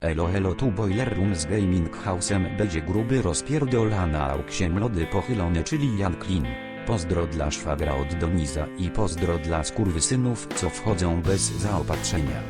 Elo tu Boiler Room z Gaming House'em będzie gruby rozpierdola na auksie młody pochylony, czyli Jan Clean. Pozdro dla szwagra od Doniza i pozdro dla skurwysynów, co wchodzą bez zaopatrzenia.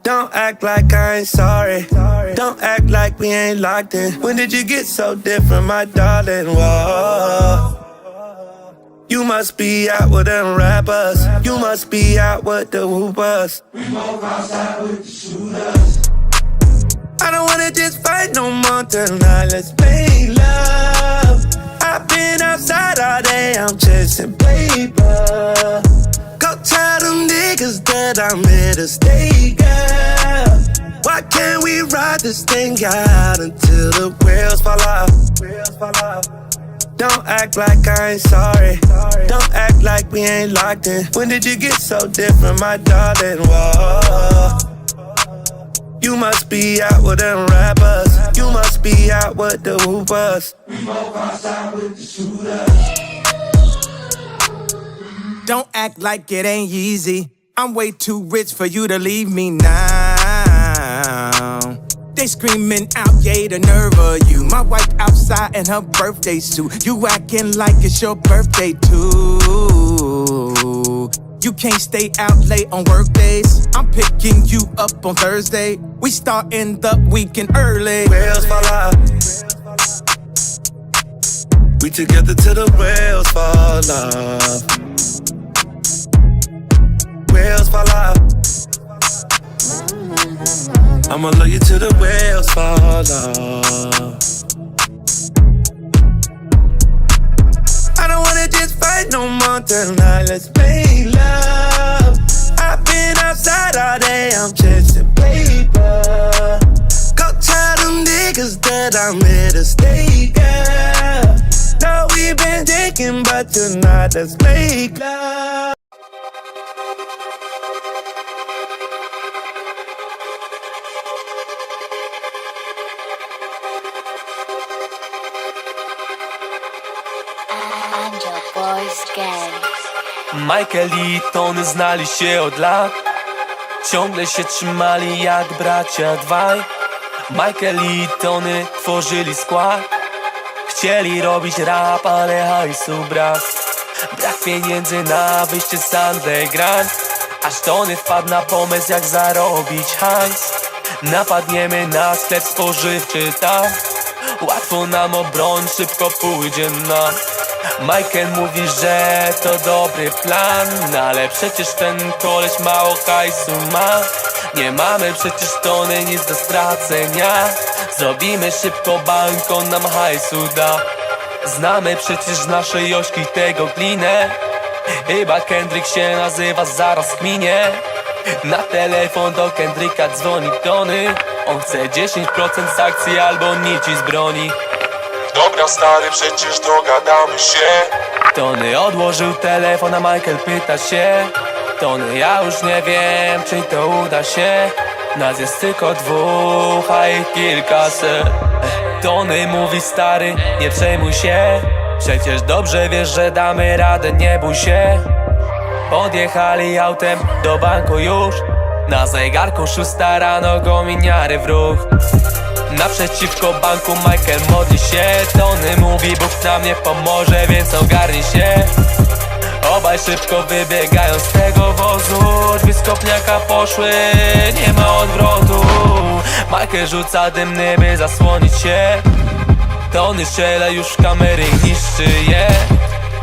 Don't act like I ain't sorry. Don't act like we ain't locked in. When did you get so different, my darling? Whoa. You must be out with them rappers. You must be out with the whoopers. We both outside with the shooters. I don't wanna just fight no more tonight. Let's make love. I've been outside all day. I'm chasing paper. Go tell them niggas that I'm here to stay, girl. Why can't we ride this thing out until the wheels fall off? Don't act like I ain't sorry. Don't act like we ain't locked in. When did you get so different, my darling? Whoa. You must be out with them rappers. You must be out with the whoopers. We both outside with the shooters. Don't act like it ain't easy. I'm way too rich for you to leave me now. They screaming out, yay, the nerve of you. My wife outside in her birthday suit. You acting like it's your birthday too. You can't stay out late on work days. I'm picking you up on Thursday. We starting the weekend early. Wheels fall off. We together till the wheels fall off. Wheels fall off. I'ma love you till the wheels fall off. I don't wanna just fight no more tonight. Let's make love. I've been outside all day. I'm chasing paper. Go tell them niggas that I'm here to stay, girl. No, we've been thinking, but tonight outside, let's make love. Michael i Tony znali się od lat, ciągle się trzymali jak bracia dwaj. Michael i Tony tworzyli skład, chcieli robić rap, ale hajsu brak. Brak pieniędzy na wyjście z underground, aż Tony wpadł na pomysł jak zarobić hajs. Napadniemy na sklep spożywczy tam, łatwo nam obroń, szybko pójdzie nam. Michael mówi, że to dobry plan, ale przecież ten koleś mało hajsu ma. Nie mamy przecież Tony nic do stracenia, zrobimy szybko bank, on nam hajsu da. Znamy przecież nasze Jośki tego glinę, chyba Kendrick się nazywa, zaraz kminie. Na telefon do Kendricka dzwoni Tony, on chce 10% z akcji albo nic z broni. Dobra stary, przecież dogadamy się. Tony odłożył telefon, a Michael pyta się: Tony, ja już nie wiem, czy to uda się. Nas jest tylko dwóch, a ich kilkaset. Tony mówi: stary, nie przejmuj się, przecież dobrze wiesz, że damy radę, nie bój się. Podjechali autem do banku już, na zegarku 6 rano, kominiary w ruch. Naprzeciwko banku Michael modli się, Tony mówi: Bóg nam nie pomoże, więc ogarnij się. Obaj szybko wybiegają z tego wozu, drzwi z kopniaka poszły, nie ma odwrotu. Michael rzuca dymny, by zasłonić się. Tony strzela już w kamery i niszczy je.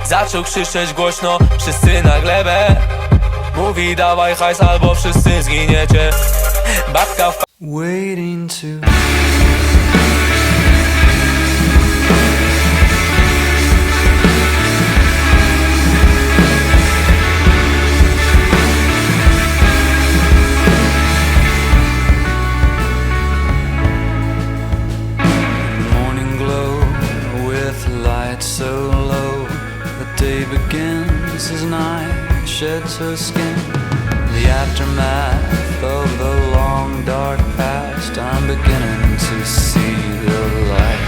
Zaczął krzyczeć głośno, wszyscy na glebę. Mówi: dawaj hajs, albo wszyscy zginiecie. Babka waiting to morning glow with light so low, the day begins as night sheds her skin. The aftermath of the long dark past, I'm beginning to see the light.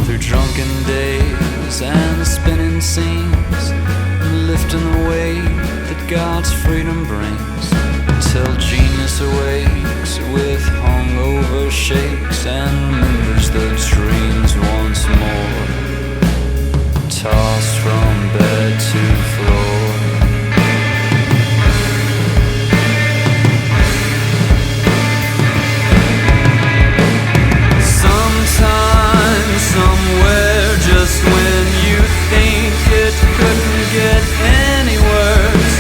Through drunken days and spinning scenes, lifting the weight that God's freedom brings, until genius awakes with hungover shakes and remembers the dreams once more, tossed from bed to floor. Somewhere, just when you think it couldn't get any worse,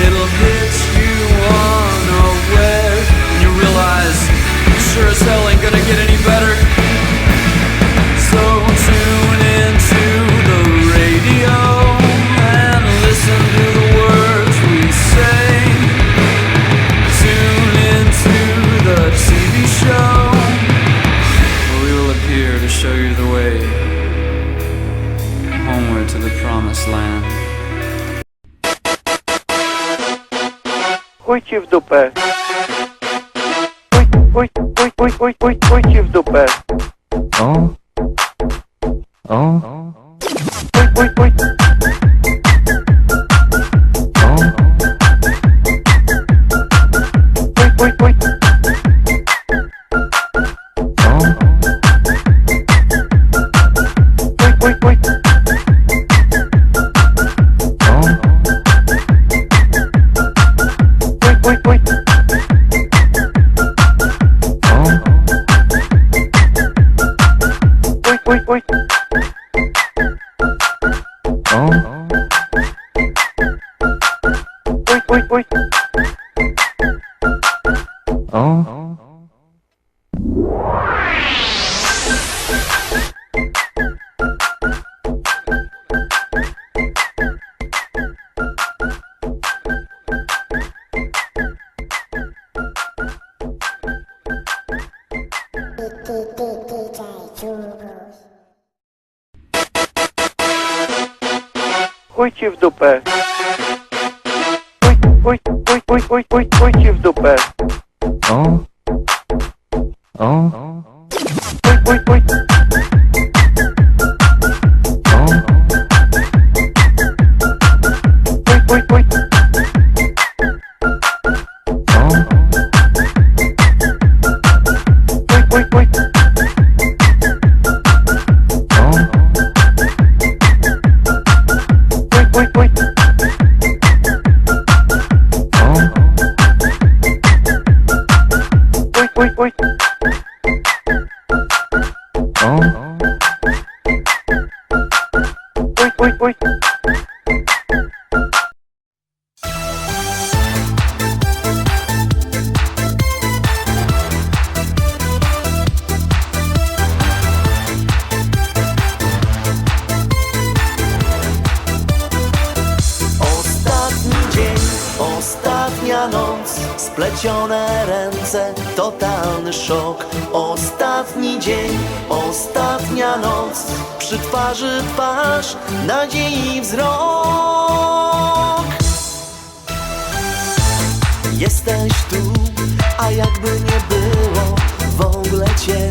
it'll hit you unaware, and you realize sure as hell ain't gonna get any better. So tune into the radio and listen to the words we say. Tune into the TV show, here to show you the way homeward to the promised land. Chuj ci w dupę. Chuj ci w dupę. O. O. Chuj. Chuj. Chuj ci w dupę. Chuj ci w dupę. O. O. Chuj. O. Chuj. Ostatni dzień, ostatnia noc, splecione ręce, totalny szok. Ostatni dzień, ostatnia noc, przy twarzy twarz, nadziei wzrok. Jesteś tu, a jakby nie było w ogóle cię.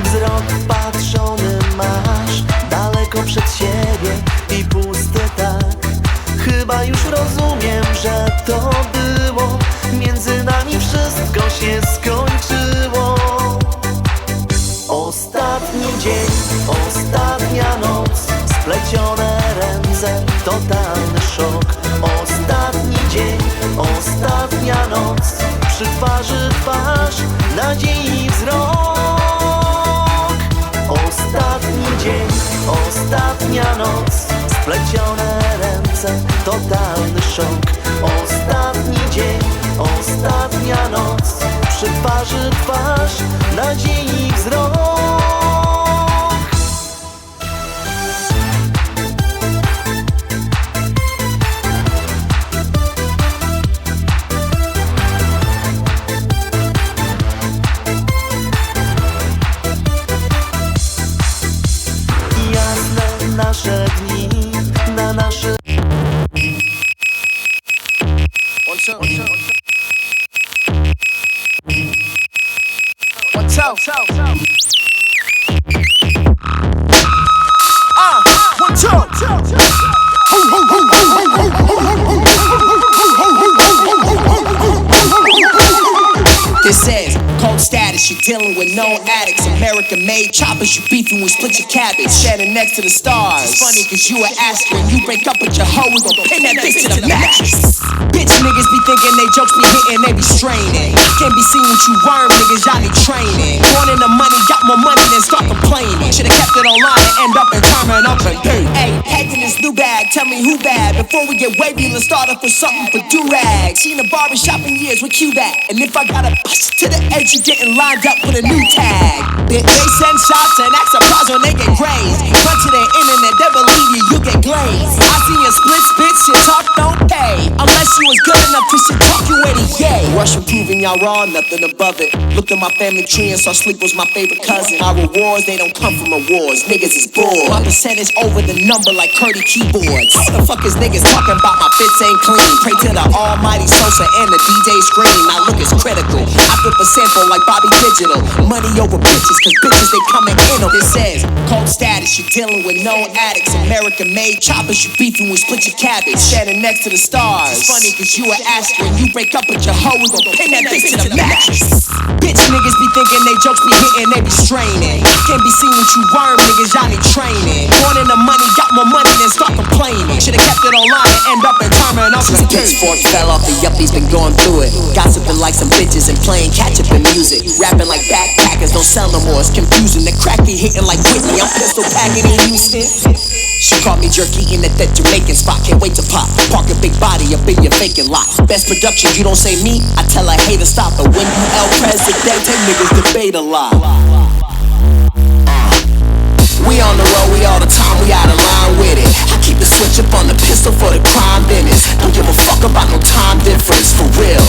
Wzrok wpatrzony masz daleko przed siebie i pusty tak. Chyba już rozumiem, że to było. Między nami wszystko się skończyło. Ostatni dzień, ostatnia noc, splecione ręce, totalny szok. Ostatni dzień, ostatnia noc, przy twarzy twarz, nadziei wzrok. Ostatni dzień, ostatnia noc, splecione ręce, totalny szok. Ostatni dzień, ostatnia noc, przy twarzy twarz, nadziei wzrok. Jasne nasze dni, na nasze... This says, cold status, you're dealing with known addicts. American-made choppers, you beefing with split your cabbage. Standing next to the stars. It's funny cause you an Astra and you break up with your hoe, we gon' pin that bitch to the mattress. Bitch niggas be thinking they jokes be hitting, they be straining. Can't be seen with you worm niggas, y'all need training. Wanting the money, got more money than start complaining. Should've kept it online and end up in Termin Open. Hey, packing this new bag, tell me who bad. Before we get wavy, let's start off with something for do-rag. Seen a barbershop in years with Q back. And if I gotta push to the edge, you getting lined up with a new tag. They send shots and act surprised when they get grazed. Run to the internet, they believe you, you get glazed. I seen your split spit, shit talk don't pay. Unless you was good enough to shit talk you any yay. Rush from proving y'all raw, nothing above it. Looked at my family tree and saw sleep was my favorite cousin. My rewards, they don't come from awards, niggas is bored. My percentage over the number like Curdy keyboards. What the fuck is niggas talking about? My fits ain't clean. Pray to the almighty Sosa and the DJ scream. My look is critical. I flip a sample like Bobby Digital. Money over bitches, cause bitches they coming in. This says, cold status, you dealing with known addicts. American-made choppers, you beefing with split your cabbage. Standing next to the stars. It's funny cause you an Astra and you break up with your hoe, we gon' pin that bitch to the mattress. Bitch niggas be thinking they jokes be hitting, they be straining. Can't be seen with you worm niggas, y'all need training. Wanting the money, got more money than start complaining. Should've kept it online and end up in Termin Open. Since the pitchfork fell off, the yuppies been going through it. Gossiping like some bitches and playing catch-up in music. Rapping like backpackers, don't sell no more, it's confusing. The crack be hitting like Whitney, I'm pistol packing in Houston. She caught me jerky in at that Jamaican spot, can't wait to pop. Park a big body up in your vacant lot. Best production, you don't say me, I tell her hey to stop. But when you El Presidente, niggas debate a lot. We on the road, we all the time, we out of line with it. I keep the switch up on the pistol for the crime business. Don't give a fuck about no time difference, for real.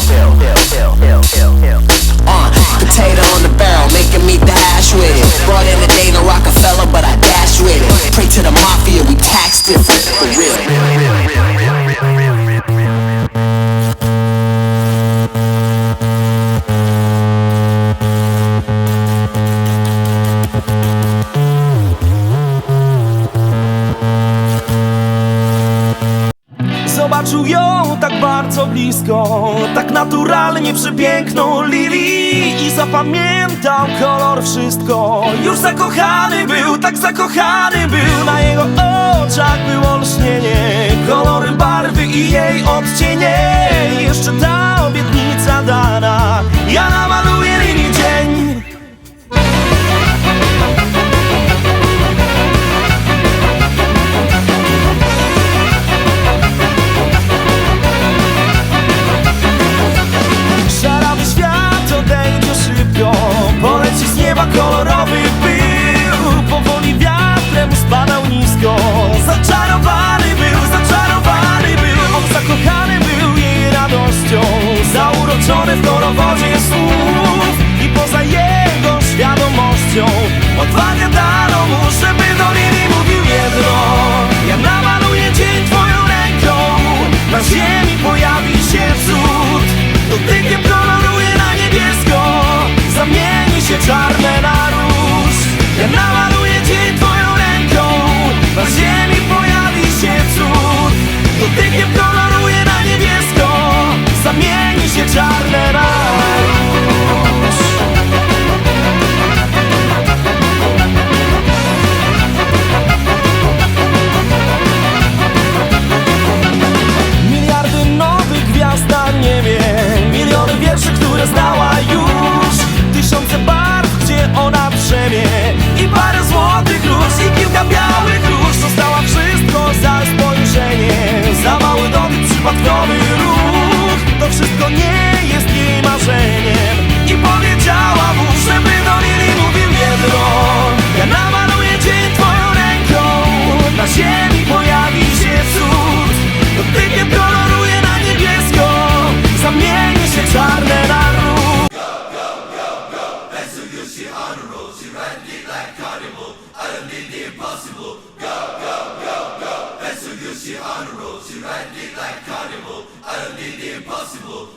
Potato on the barrel, making me dash with it. Brought in the day no Rockefeller, but I dash with it. Pray to the mafia, we taxed different, for real. Zobaczył ją tak bardzo blisko, tak naturalnie przepiękną Lili i zapamiętał kolor wszystko. Już zakochany był, tak zakochany był. Na jego oczach było lśnienie, kolory, barwy i jej odcienie. Jeszcze ta obietnica dana, ja namaluję Lili dzień. Poleci z nieba kolorowy pył, powoli wiatrem spadał nisko. Zaczarowany był, on zakochany był jej radością. Zauroczony w korowodzie słów i poza jego świadomością odwagę dano mu, żeby do Lili mówił jedno: ja namaluję dzień twoją ręką, na ziemi pojawi się cud. Dotykiem koloruję na niebiesko, zamieni się czarne na róż. Ja namaluję dzień twoją ręką, na ziemi pojawi się cud. Dotykiem koloruję na niebiesko, zamieni się czarne na róż. Miliardy nowych gwiazd na niebie, miliony wierszy, które znała już. Tysiące barw, gdzie ona drzemie, i parę złotych róż, i kilka białych róż. Dostała wszystko za spojrzenie, za mały dotyk, przypadkowy ruch. To wszystko nie jest jej marzeniem i powiedziała mu, żeby do Lili mówił jedno: ja namaluję dzień twoją ręką, na ziemi pojawi się cud. Dotykiem koloruję na niebiesko, zamieni się czarne na róż. She on the road, she riding it like carnival. I done did the impossible. Go, go, go, go. That's so good, she on the road, she riding it like carnival. I done did the impossible.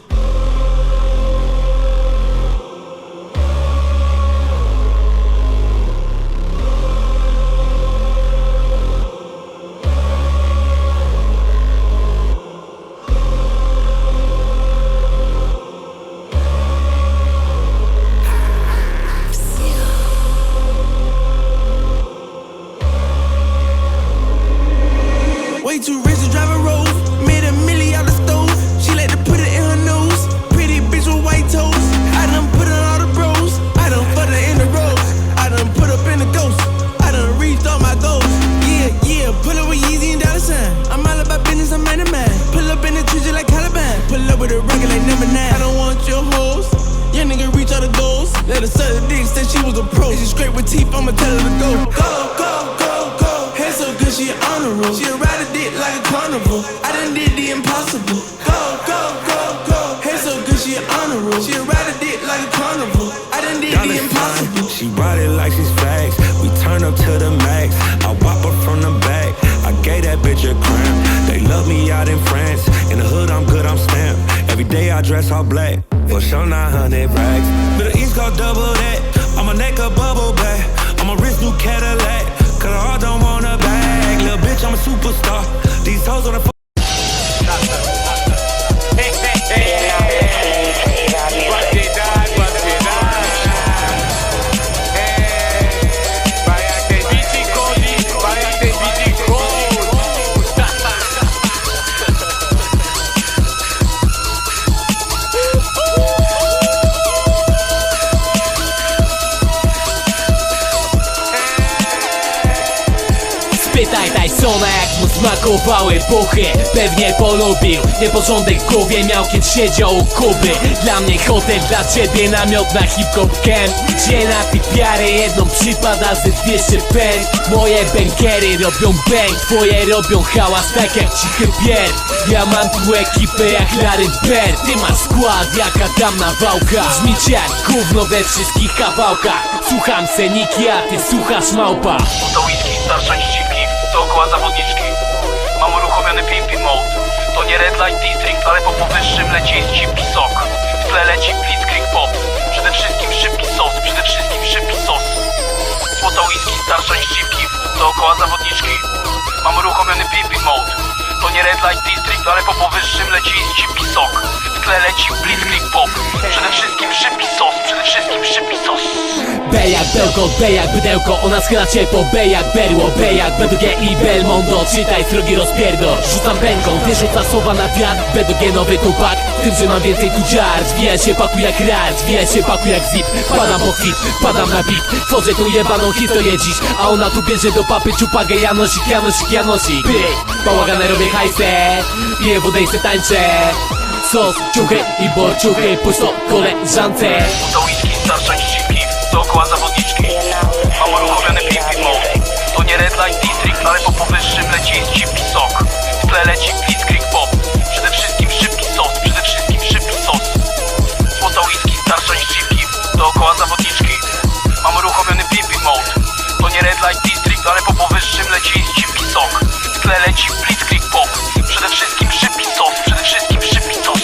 Way too rich to drive a Rolls, made a milli out the stove. She like to put it in her nose. Pretty bitch with white toes. I done put her all the bros. I done put her in the road. I done put up in the ghost. I done reached all my goals. Yeah, yeah, pull up with Yeezy and dollar sign. I'm all about business, I'm man to man. Pull up in the trees like Caliban. Pull up with a rocket like number 9. I don't want your hoes. Young nigga reach all the goals. Let her suck the dick, said she was a pro. She straight with teeth, I'ma tell her to go. Go, go, go, go. Hair so good, she on the road. She ride a dick like a carnival. I done did the impossible. Go, go, go, go. Hair so good, she on the road. She ride a dick like a carnival. I done did the impossible. She ride it like she's facts. We turn up to the max. I whop her from the back. I gave that bitch a cramp. They love me out in France. In the hood, I'm good, I'm stamped. Every day I dress all black. For sure 900 racks. Middle East go double that. On my neck a bubble back. On my wrist new Cadillac. Cause I heart don't want a bag. Little bitch, I'm a superstar. These hoes on the Spytaj Tysona, jak mu smakowały puchy. Pewnie polubił, nieporządek w głowie miał, kiedy siedział u Kuby. Dla mnie hotel, dla ciebie namiot na hip-hop camp, gdzie na typiary jedną przypada ze 200 pęd. Moje bankery robią bang, twoje robią hałas tak jak cichy pier. Ja mam tu ekipę jak Larry Bird. Ty masz skład jak Adam Nawałka. Brzmicie jak gówno we wszystkich kawałkach. Słucham seniki, a ty słuchasz małpa. To whisky, starsza niż dziwki, dookoła zawodniczki. Red Light District, ale po powyższym leci jest szybki sok. W tle leci Blitzkrieg Pop. Przede wszystkim szybki sos, przede wszystkim szybki sos. Złota whisky starsza niż chipki. Dookoła zawodniczki mam uruchomiony pimping mode. To nie Red Light District, ale po powyższym leci jest szybki sok. W tle leci Blitzkrieg Pop. Przede wszystkim szybki sos, przede wszystkim szybki sos. B jak bełko, B jak bydełko, ona schyla cię po B jak berło, B jak Bladee i Belmondo, czytaj srogi rozpierdol. Rzucam pęką, wyrzuca słowa na wiatr, Bladee nowy tupak, tym, że mam więcej tu dziar. Zwija się paku jak rar, zwija się paku jak zip. Padam po fit, padam na beat, tworzę tu jebaną historię dziś. A ona tu bierze do papy czupagę, Janosik, Janosik, Janosik. Bałagane robię hajsę, piję wodę i se tańczę. Sos, ciuchy i borciuchy, puść to koleżance. Złota whisky starsza niż chipki. Dookoła zawodniczki mam uruchomiony pimping mode. To nie Red Light District, ale po powyższym leci jest szybki sok. W tle leci Blitzkrieg Pop. Przede wszystkim szybki sos, przede wszystkim szybki sos. Złota whisky starsza niż chipki. Dookoła zawodniczki mam uruchomiony pimping mode. To nie Red Light District, ale po powyższym leci jest szybki sok. W tle leci Blitzkrieg Pop. Przede wszystkim szybki sos, przede wszystkim szybki sos.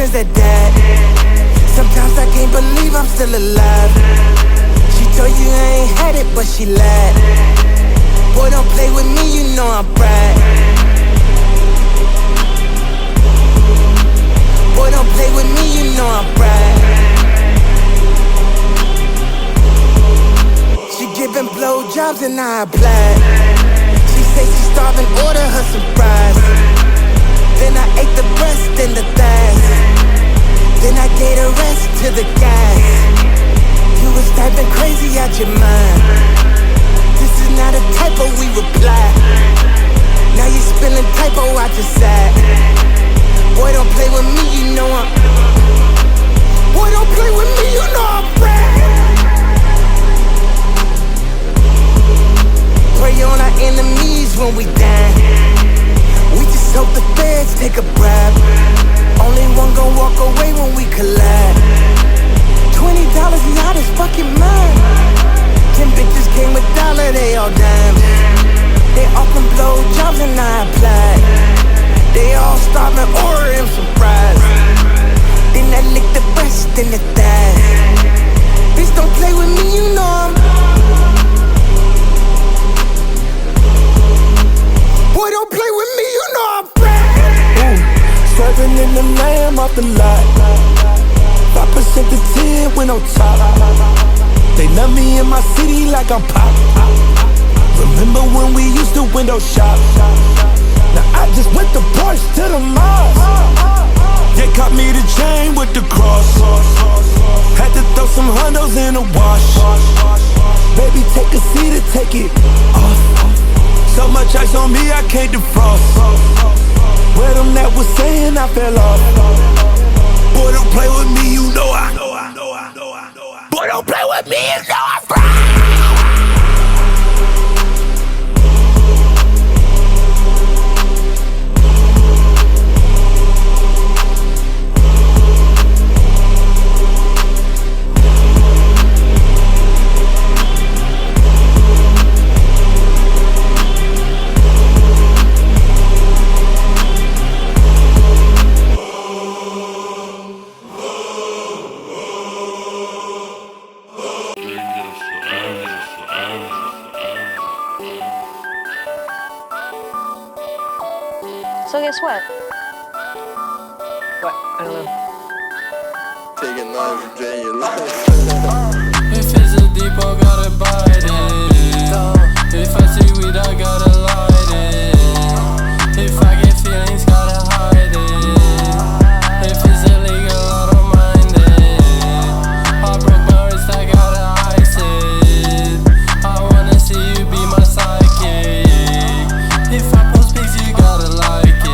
friends that died. Sometimes I can't believe I'm still alive. She told you I ain't had it, but she lied. Boy, don't play with me, you know I'm proud. Boy, don't play with me, you know I'm proud. She giving blowjobs and I applied. She say she starving, order her some fries. Then I ate the breast and the thighs. Then I gave the rest to the guys. You was typing crazy out your mind. This is not a typo, we reply. Now you spilling typo out your side. Boy, don't play with me, you know I'm. Boy, don't play with me, you know I'm proud. Pray on our enemies when we die. We just hope the feds take a bribe. Only one gon' walk away when we collide. $20, he out his fucking mind. 10 bitches came with dollar, they all dimes. They all can blow jobs and I applied. They all starving, order him some fries. Then I lick the breast and the thighs. Bitch, don't play with me, you know I'm. Boy, don't play with me, you know I'm proud. Swerving in the lamb off the lot. 5% to 10 when on top. They love me in my city like I'm pop. Remember when we used to window shop? Now I just went the Porsche to the mall. They caught me the chain with the cross. Had to throw some hundos in the wash. Baby, take a seat and take it off. So much ice on me, I can't defrost. Where them that was saying I fell off. Boy, don't play with me, you know I. Boy, don't play with me, you know I'm proud. So guess what? What? I don't know. Taking life from Jay, your life. If it's a deep, I gotta bite it. If I see weed, I gotta light it. If I get feelings, gotta hide it. If it's illegal, I don't mind it. I broke my wrist, I gotta ice it. I wanna see you be my sidekick. If I post pics, you gotta like it.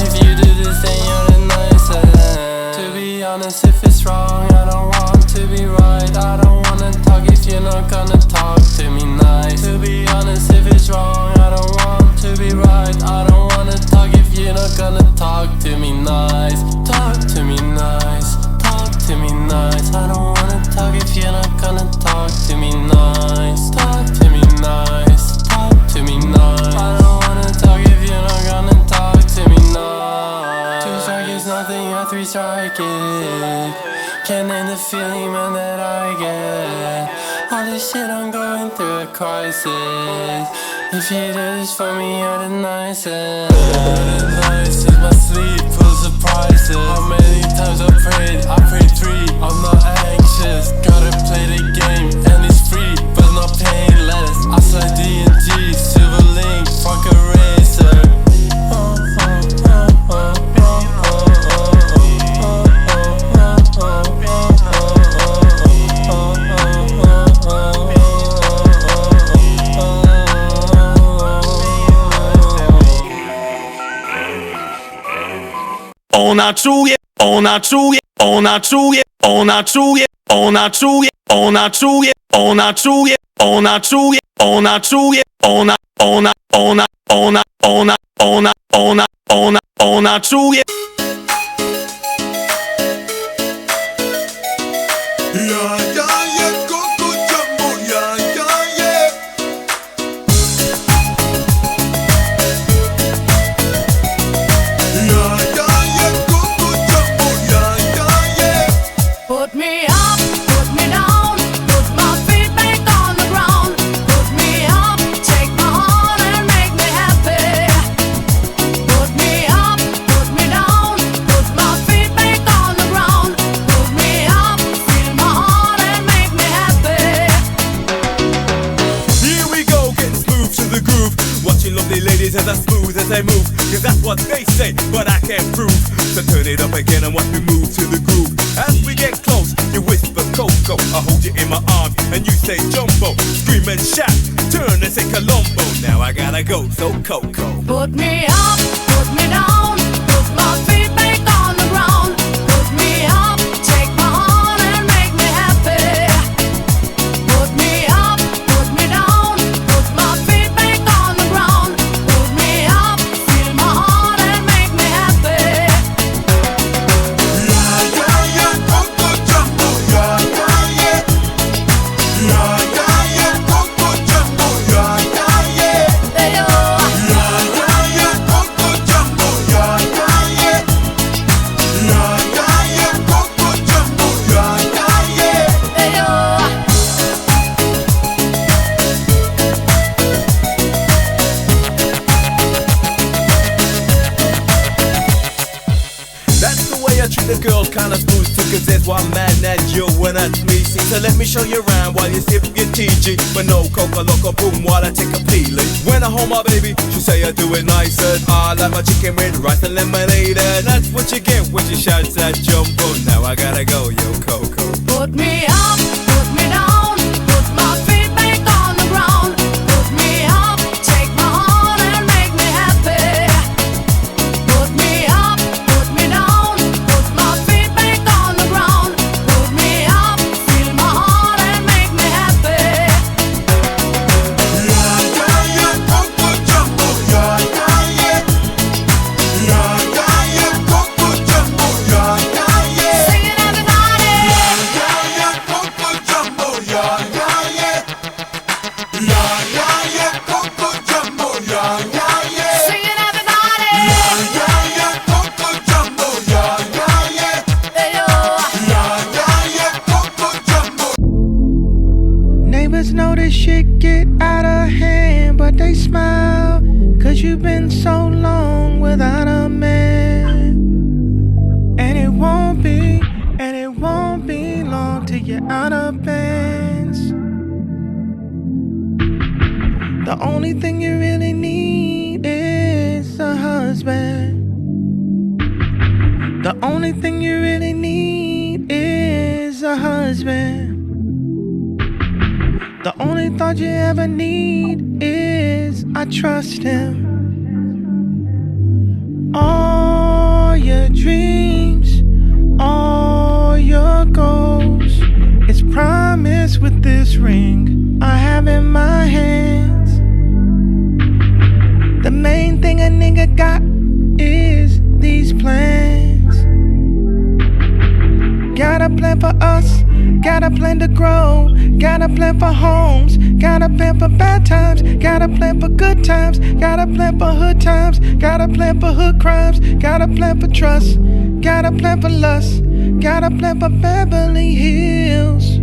If you do this, then you're the nicest. To be honest, if it's wrong, I don't want to be right. I don't wanna talk if you're not gonna talk to me nice. To be honest, if it's wrong, I don't want to be right. I don't wanna talk if you're not gonna talk to me nice. Talk to me nice, talk to me nice. I don't wanna talk if you're not gonna talk to me nice. Talk to me nice, talk to me nice. I don't wanna talk if you're not gonna talk to me nice. 2 strike is nothing, a 3 strike it. Can't name the feeling, man, that I get. All this shit, I'm going through a crisis. If you do this for me, you're the nicest. The nicest, my sleep full of surprises. How many times I prayed 3. I'm not anxious, gotta play the game, and it's free, but not painless. I slide D&G, silver link, fuck a racer. Ona czuje, ona czuje, ona czuje, ona czuje, ona czuje, ona czuje, ona czuje, ona czuje, ona czuje, ona czuje. they move, cause that's what they say, but I can't prove. So turn it up again and watch me move to the groove. As we get close, you whisper Coco, I hold you in my arms and you say Jumbo. Scream and shout, turn and say Colombo. Now I gotta go, so Coco. Put me up, put me down, put my feet back on the ground. Put me up, take my heart and make me happy. Put me up, put me down, put my feet back on the ground. Put me up, feel my heart and make me happy. Yeah, yeah, yeah, Coco Jumbo, yeah, yeah, yeah. Yeah, yeah, yeah, Coco Jumbo, yeah, yeah, yeah. They are. Yeah, yeah, yeah, Coco Jumbo, yeah, yeah, yeah. Yeah, yeah, yeah, Coco Jumbo, yeah, yeah, yeah. They are. That's the way I treat the girls, kinda smooth too, cause there's one man that you and that's me. See, so let me show you around while you sip your TG. But no coca loco boom while I take a peeling. When I hold my baby, she say I do it nice. And I like my chicken with rice and lemonade. And that's what you get when she shouts that Jumbo. Now I gotta go, yo Coco. Put me up, put me down, put my feet back on the ground. Put me up, take my heart and make me happy. Put me up, put me down, put my feet back on the ground. Put me up, feel my heart and make me happy. Yeah, yeah, yeah, Coco Jumbo, yeah, yeah, yeah. Yeah, yeah, yeah, Coco Jumbo, yeah, yeah, yeah. Sing it everybody. Yeah, yeah, yeah, Coco Jumbo, yeah, yeah, yeah. Yeah, yeah, yeah, Coco Jumbo, yeah, yeah, yeah. Sing it everybody. Yeah, yeah, yeah, Coco Jumbo, yeah, yeah, yeah. They are. Yeah, yeah, yeah, Coco Jumbo. Neighbors know this shit get out of hand, but they smile, cause you've been so long without a man. And it won't be long till you're out of bands. The only thing you really need is a husband. The only thing you really need is a husband. The only thought you ever need is I trust him. All your dreams, all your goals, it's promised with this ring I have in my hands. The main thing a nigga got is these plans. Got a plan for us, got a plan to grow, got a plan for homes, got a plan for bad times, got a plan for good times, got a plan for hood times, got a plan for hood crimes, got a plan for trust, got a plan for lust, got a plan for Beverly Hills.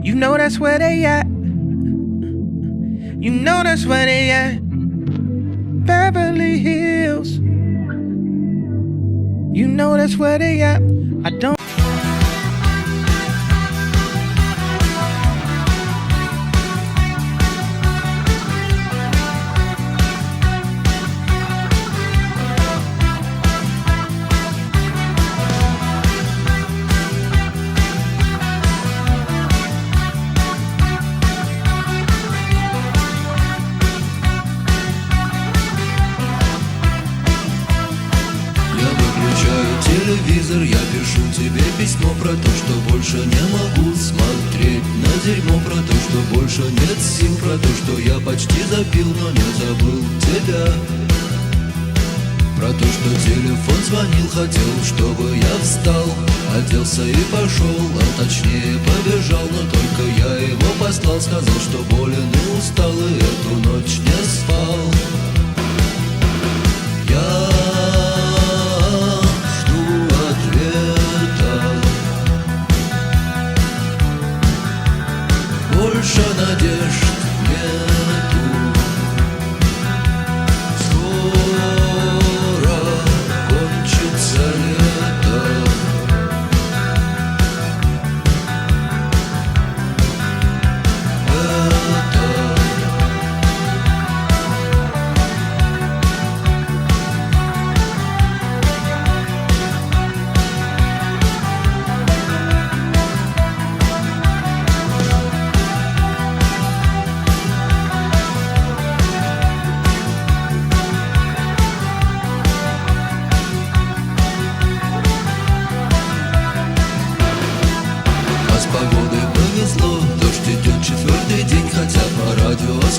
You know that's where they at. You know that's where they at. Beverly Hills. You know that's where they at. I don't. Телевизор, я пишу тебе письмо про то, что больше не могу смотреть на дерьмо, про то, что больше нет сил, про то, что я почти запил, но не забыл тебя, про то, что телефон звонил, хотел, чтобы я встал, оделся и пошел, а точнее побежал, но только я его послал, сказал, что болен и устал, и эту ночь не спал. Я больше надежд нету. Скоро кончится лето. Это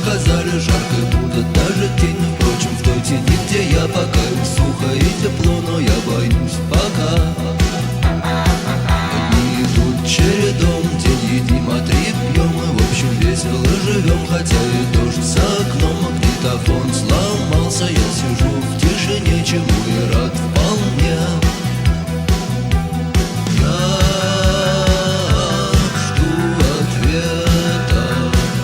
сказали, жарко